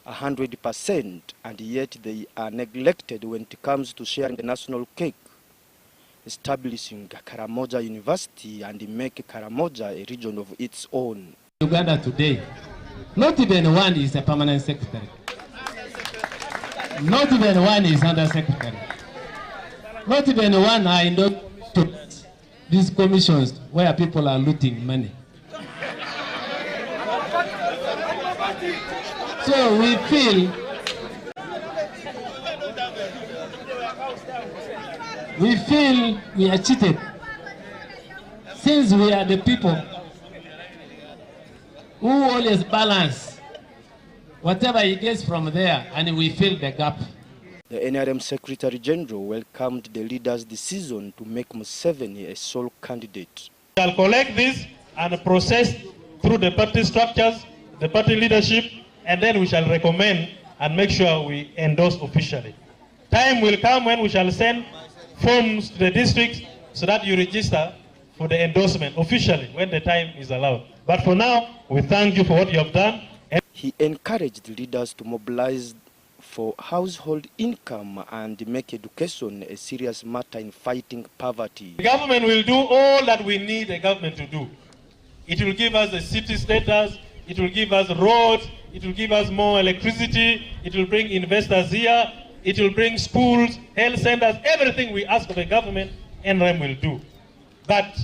100%, and yet they are neglected when it comes to sharing the national cake, establishing Karamoja University and make Karamoja a region of its own. Uganda today, not even one is a permanent secretary. Not even one is under secretary. Not even one are in these commissions where people are looting money. So we feel we are cheated, since we are the people who always balance whatever he gets from there, and we fill the gap. The NRM Secretary General welcomed the leaders' decision to make Museveni a sole candidate. We shall collect this and process through the party structures, the party leadership, and then we shall recommend and make sure we endorse officially. Time will come when we shall send forms to the districts so that you register for the endorsement officially when the time is allowed. But for now, we thank you for what you have done. He encouraged leaders to mobilize for household income and make education a serious matter in fighting poverty. The government will do all that we need a government to do. It will give us a city status, it will give us roads, it will give us more electricity, it will bring investors here, it will bring schools, health centers, everything we ask of a government, NRM will do. But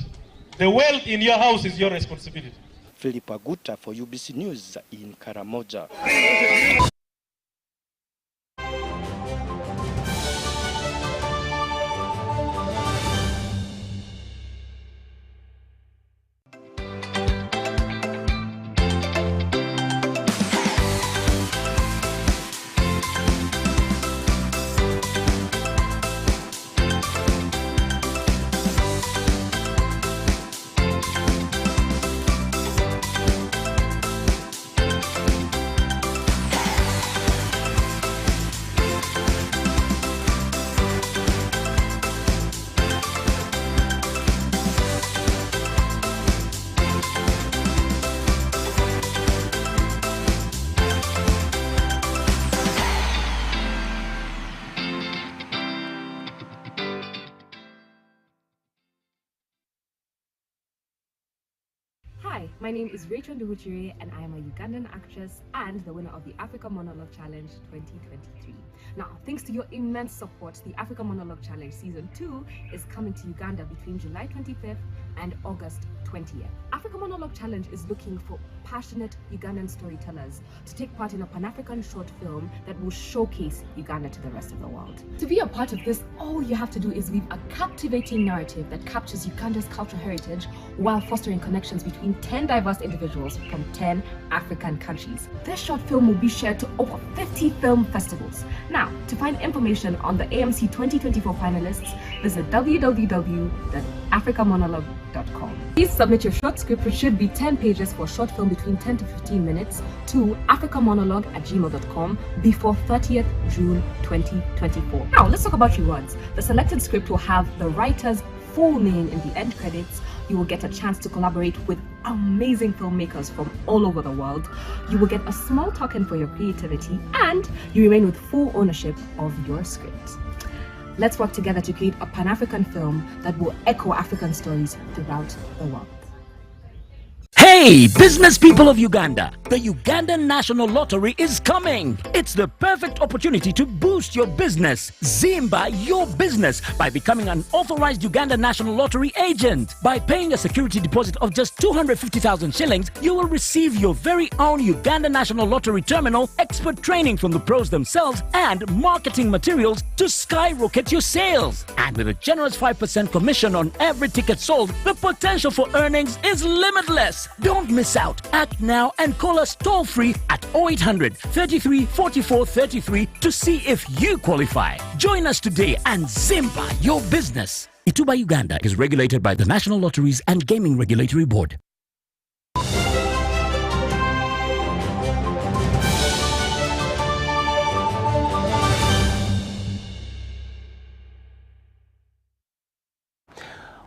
the wealth in your house is your responsibility. Philip Aguta for UBC News in Karamoja. Hi, my name is Rachel Ndubuchiri and I am a Ugandan actress and the winner of the Africa Monologue Challenge 2023. Now, thanks to your immense support, the Africa Monologue Challenge Season 2 is coming to Uganda between July 25th and August 20th. Africa Monologue Challenge is looking for passionate Ugandan storytellers to take part in a Pan-African short film that will showcase Uganda to the rest of the world. To be a part of this, all you have to do is weave a captivating narrative that captures Uganda's cultural heritage while fostering connections between 10 diverse individuals from 10 African countries. This short film will be shared to over 50 film festivals. Now, to find information on the AMC 2024 finalists, visit www.africamonologue.com. Please submit your short script, which should be 10 pages for a short film between 10 to 15 minutes, to africamonologue@gmail.com before 30th June 2024. Now, let's talk about rewards. The selected script will have the writer's full name in the end credits. You will get a chance to collaborate with amazing filmmakers from all over the world. You will get a small token for your creativity, and you remain with full ownership of your script. Let's work together to create a Pan-African film that will echo African stories throughout the world. Hey! Hey, business people of Uganda, the Ugandan National Lottery is coming. It's the perfect opportunity to boost your business. Zimba your business by becoming an authorized Uganda National Lottery agent. By paying a security deposit of just 250,000 shillings, you will receive your very own Uganda National Lottery terminal, expert training from the pros themselves, and marketing materials to skyrocket your sales. And with a generous 5% commission on every ticket sold, the potential for earnings is limitless. Don't miss out. Act now and call us toll-free at 0800 33 44 33 to see if you qualify. Join us today and Zimba your business. Ituba Uganda is regulated by the National Lotteries and Gaming Regulatory Board.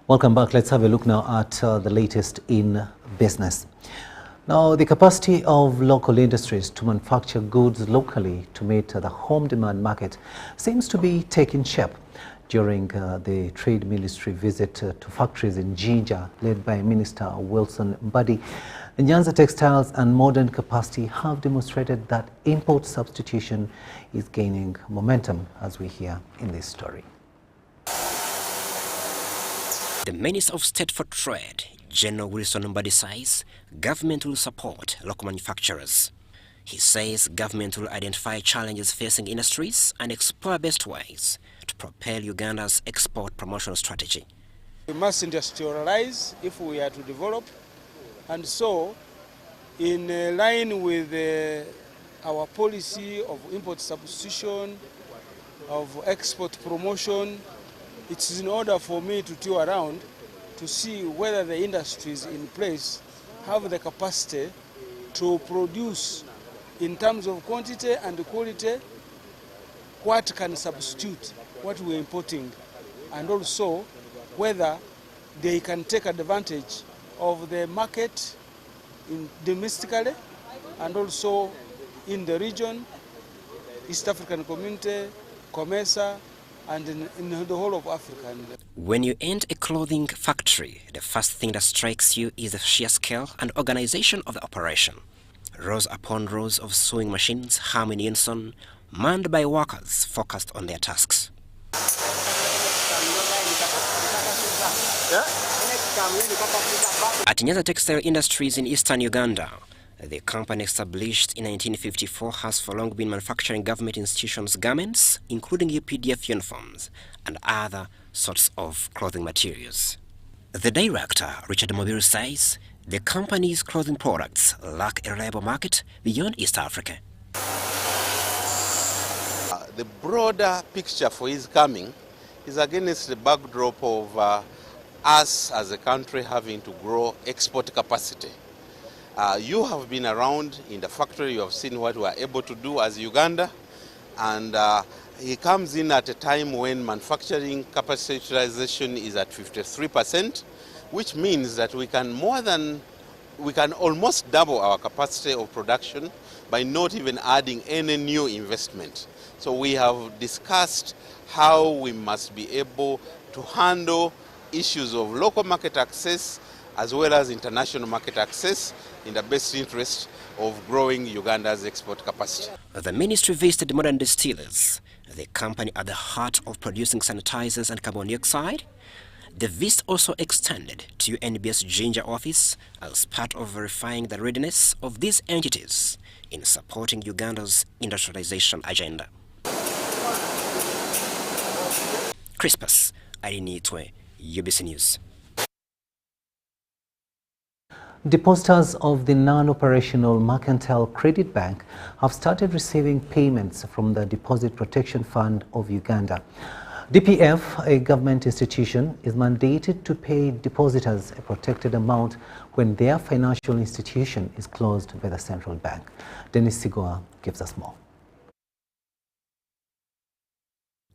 Welcome back. Let's have a look now at the latest in business. Now, the capacity of local industries to manufacture goods locally to meet the home demand market seems to be taking shape. During the Trade Ministry visit to factories in Jinja, led by Minister Wilson Mbadi, the Nyanza textiles and modern capacity have demonstrated that import substitution is gaining momentum, as we hear in this story. The Minister of State for Trade, General Wilson Mbadi, says government will support local manufacturers. He says government will identify challenges facing industries and explore best ways to propel Uganda's export promotional strategy. We must industrialize if we are to develop, and so in line with our policy of import substitution, of export promotion, it is in order for me to tour around to see whether the industries in place have the capacity to produce in terms of quantity and quality what can substitute what we're importing, and also whether they can take advantage of the market domestically and also in the region, East African Community, COMESA, and in the whole of Africa. When you enter a clothing factory, the first thing that strikes you is the sheer scale and organization of the operation. Rows upon rows of sewing machines hum in unison, manned by workers focused on their tasks. At Nyanza Textile Industries in eastern Uganda, the company established in 1954 has for long been manufacturing government institutions' garments, including UPDF uniforms and other sorts of clothing materials. The director, Richard Mobiru, says the company's clothing products lack a reliable market beyond East Africa. The broader picture for his coming is against the backdrop of us as a country having to grow export capacity. You have been around in the factory, you have seen what we are able to do as Uganda, and he comes in at a time when manufacturing capacity utilization is at 53%, which means that we can almost double our capacity of production by not even adding any new investment. So we have discussed how we must be able to handle issues of local market access as well as international market access in the best interest of growing Uganda's export capacity. The ministry visited Modern Distillers, the company at the heart of producing sanitizers and carbon dioxide. The visit also extended to UNBS Jinja office as part of verifying the readiness of these entities in supporting Uganda's industrialization agenda. Crispus Arinitwe, UBC News. Depositors of the non-operational Mercantile Credit Bank have started receiving payments from the Deposit Protection Fund of Uganda. DPF, a government institution, is mandated to pay depositors a protected amount when their financial institution is closed by the central bank. Dennis Sigoa gives us more.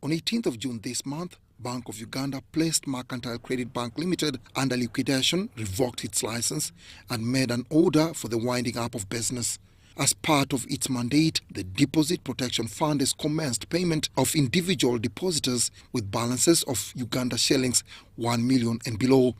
On 18th of June this month, Bank of Uganda placed Mercantile Credit Bank Limited under liquidation, revoked its license, and made an order for the winding up of business. As part of its mandate, the Deposit Protection Fund has commenced payment of individual depositors with balances of Uganda shillings 1 million and below.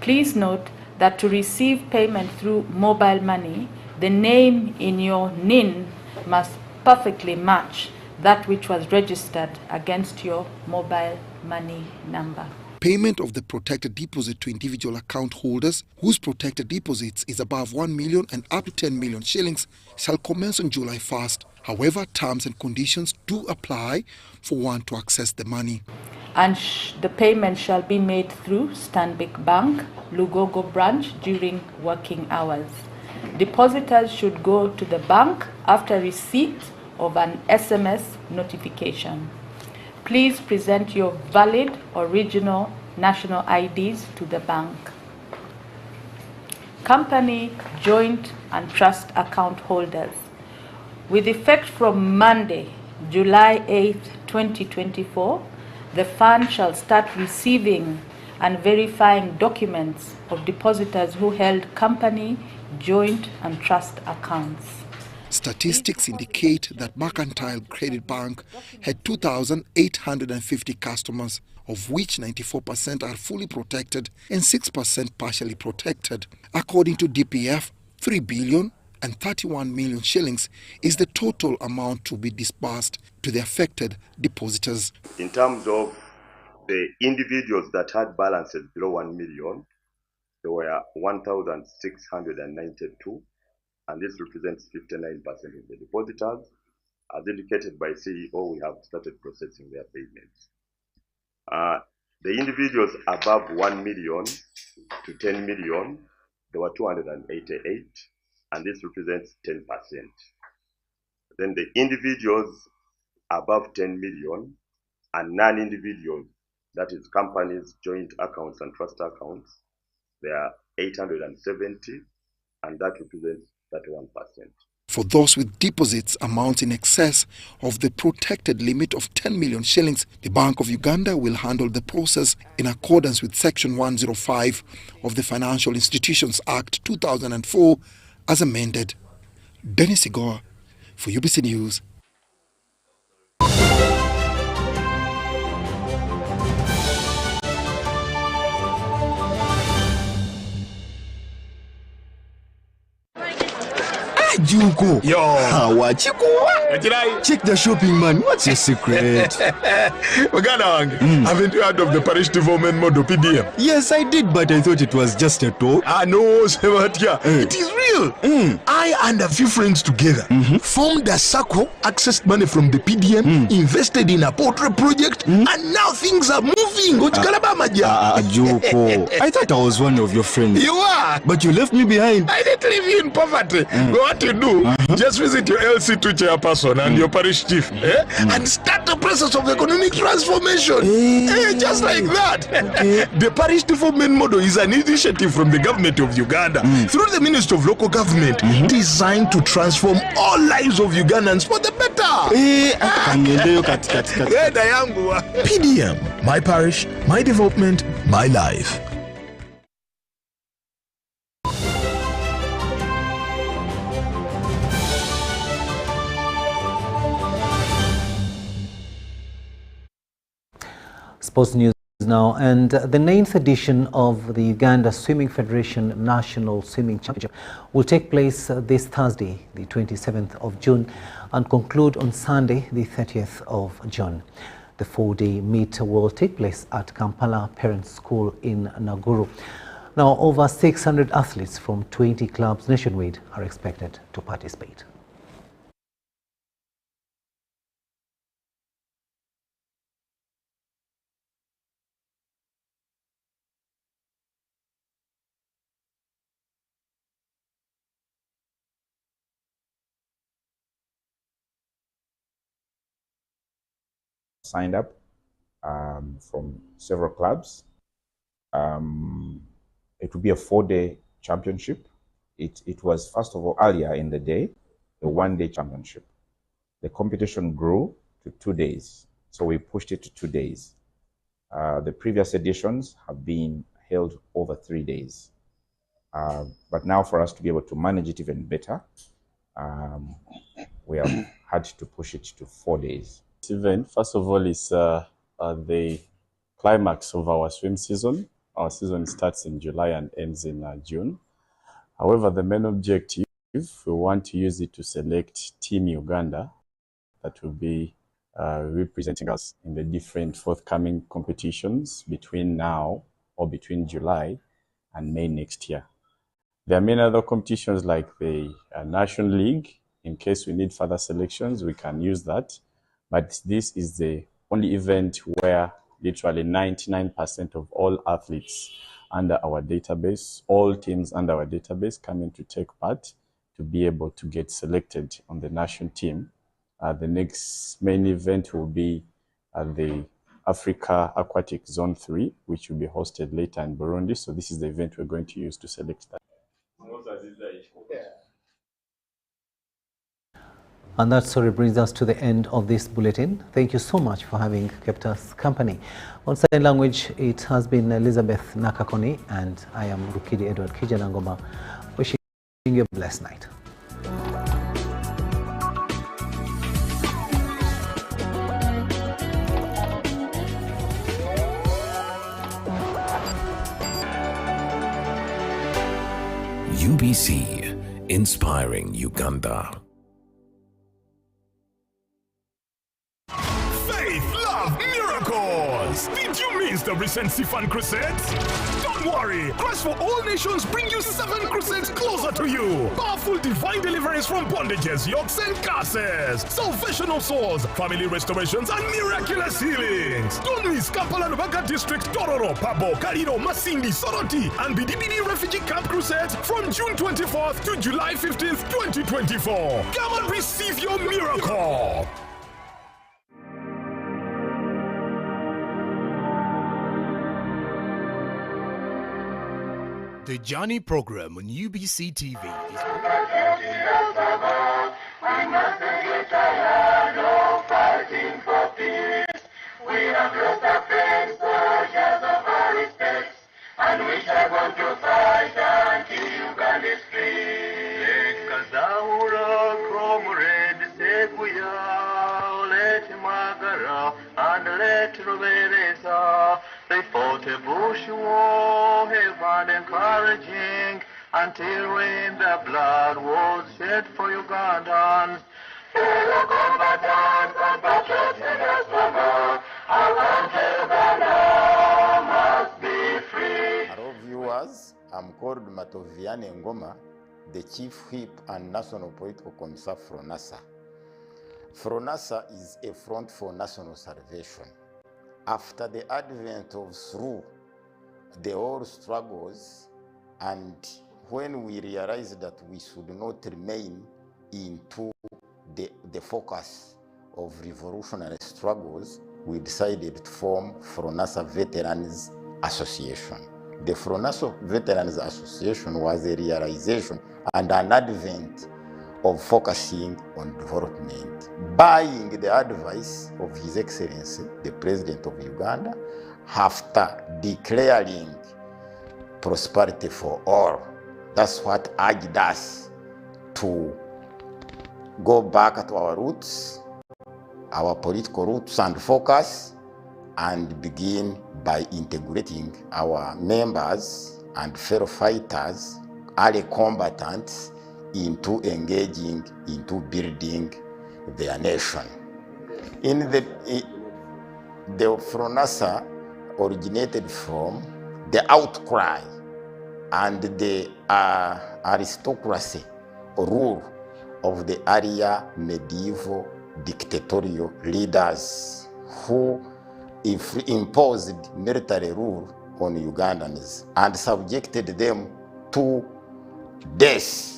Please note that to receive payment through mobile money, the name in your NIN must perfectly match that which was registered against your mobile money number. Payment of the protected deposit to individual account holders whose protected deposits is above 1 million and up to 10 million shillings shall commence on July 1st. However, terms and conditions do apply for one to access the money. And the payment shall be made through Stanbic Bank, Lugogo branch during working hours. Depositors should go to the bank after receipt of an SMS notification. Please present your valid original national IDs to the bank. Company, joint and trust account holders. With effect from Monday, July 8, 2024, the fund shall start receiving and verifying documents of depositors who held company, joint and trust accounts. Statistics indicate that Mercantile Credit Bank had 2,850 customers, of which 94% are fully protected and 6% partially protected. According to DPF, 3 billion and 31 million shillings is the total amount to be disbursed to the affected depositors. In terms of the individuals that had balances below 1 million, there were 1,692, and this represents 59% of the depositors. As indicated by CEO, we have started processing their payments. The individuals above 1 million to 10 million, there were 288, and this represents 10%. Then the individuals above 10 million and non-individuals, that is companies, joint accounts and trust accounts, they are 870, and that represents 31%. For those with deposits amounts in excess of the protected limit of 10 million shillings, the Bank of Uganda will handle the process in accordance with Section 105 of the Financial Institutions Act 2004 as amended. Dennis Igor for UBC News. Juko. Yo. Check the shopping, man. What's your secret? Haven't you heard of the parish development model PDM? Yes, I did, but I thought it was just a talk. No, Sebatia. It is real. I and a few friends together formed a circle, accessed money from the PDM, invested in a poultry project, and now things are moving. Juko. I thought I was one of your friends. You are. But you left me behind. I didn't leave you in poverty. What you do, just visit your LC2 chairperson and your parish chief and start the process of economic transformation. Just like that. The parish development model is an initiative from the government of Uganda through the Ministry of Local Government designed to transform all lives of Ugandans for the better. PDM, my parish, my development, my life. Sports news now, and the 9th edition of the Uganda Swimming Federation National Swimming Championship will take place this Thursday, the 27th of June, and conclude on Sunday, the 30th of June. The 4-day meet will take place at Kampala Parents School in Naguru. Now, over 600 athletes from 20 clubs nationwide are expected to participate. Signed up from several clubs. It will be a 4-day championship. It was, first of all, earlier in the day, a 1-day championship. The competition grew to 2 days, so we pushed it to 2 days. The previous editions have been held over 3 days. But now for us to be able to manage it even better, we have had to push it to 4 days. This event, first of all, is the climax of our swim season. Our season starts in July and ends in June. However, the main objective, we want to use it to select Team Uganda that will be representing us in the different forthcoming competitions between now or between July and May next year. There are many other competitions like the National League. In case we need further selections, we can use that. But this is the only event where literally 99% of all athletes under our database, all teams under our database come in to take part to be able to get selected on the national team. The next main event will be the Africa Aquatic Zone 3, which will be hosted later in Burundi. So this is the event we're going to use to select that. And that story brings us to the end of this bulletin. Thank you so much for having kept us company. On sign language, it has been Elizabeth Nakakoni, and I am Rukidi Kiijanangoma, wishing you a blessed night. UBC, inspiring Uganda. Faith, love, miracles! Did you miss the recent Sifan Crusades? Don't worry! Christ for All Nations bring you 7 crusades closer to you. Powerful divine deliverance from bondages, yokes, and curses. Salvation of souls, family restorations, and miraculous healings. Don't miss Kampala Nubaka District, Tororo, Pabo, Kariro, Masindi, Soroti, and Bidibidi Refugee Camp Crusades from June 24th to July 15th, 2024. Come and receive your miracle! The Journey program on UBC TV is... We mustn't get tired of fighting for peace. We have lost our friends, soldiers of our respect, and we shall go to fight until Uganda is free. Kazahura, comrade, Seguya, let Magara, and let Rubereza. They fought a bush war, heaven encouraging, until when the blood was shed for Ugandans. Fellow combatants and patriots in the struggle, our country Uganda must be free. Hello viewers, I'm called Kiijanangoma, the Chief Whip and National Political Commissar FRONASA. FRONASA is a front for national salvation. After the advent of through the old struggles, and when we realized that we should not remain into the focus of revolutionary struggles, we decided to form FRONASA Veterans Association. The FRONASA Veterans Association was a realization and an advent of focusing on development, buying the advice of His Excellency, the President of Uganda, after declaring prosperity for all. That's what urged us to go back to our roots, our political roots and focus, and begin by integrating our members and fellow fighters, ally combatants, into engaging into building their nation. In the FRONASA originated from the outcry and the aristocracy rule of the earlier medieval dictatorial leaders who imposed military rule on Ugandans and subjected them to death.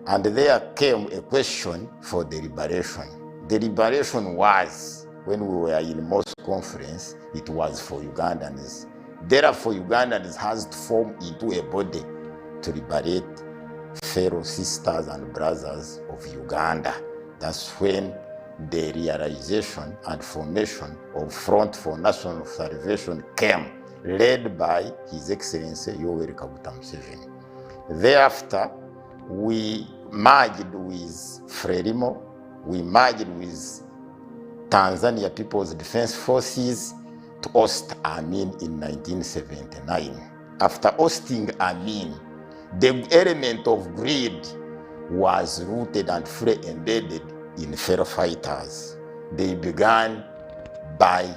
And there came a question for the liberation. The liberation was, when we were in Moscow conference, it was for Ugandans. Therefore, Ugandans has to form into a body to liberate fellow sisters and brothers of Uganda. That's when the realization and formation of Front for National Salvation came, led by His Excellency Yoweri Kaguta Museveni. Thereafter, we merged with FRELIMO, we merged with Tanzania People's Defense Forces to host Amin in 1979. after ousting Amin, the element of greed was rooted and fully embedded in fellow fighters. They began by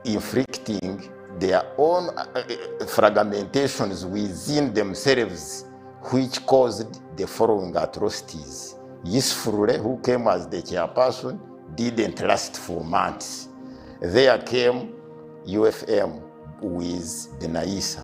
inflicting their own fragmentations within themselves, which caused the following atrocities. Yusufure, who came as the chairperson, didn't last for months. There came UFM with the Naisa.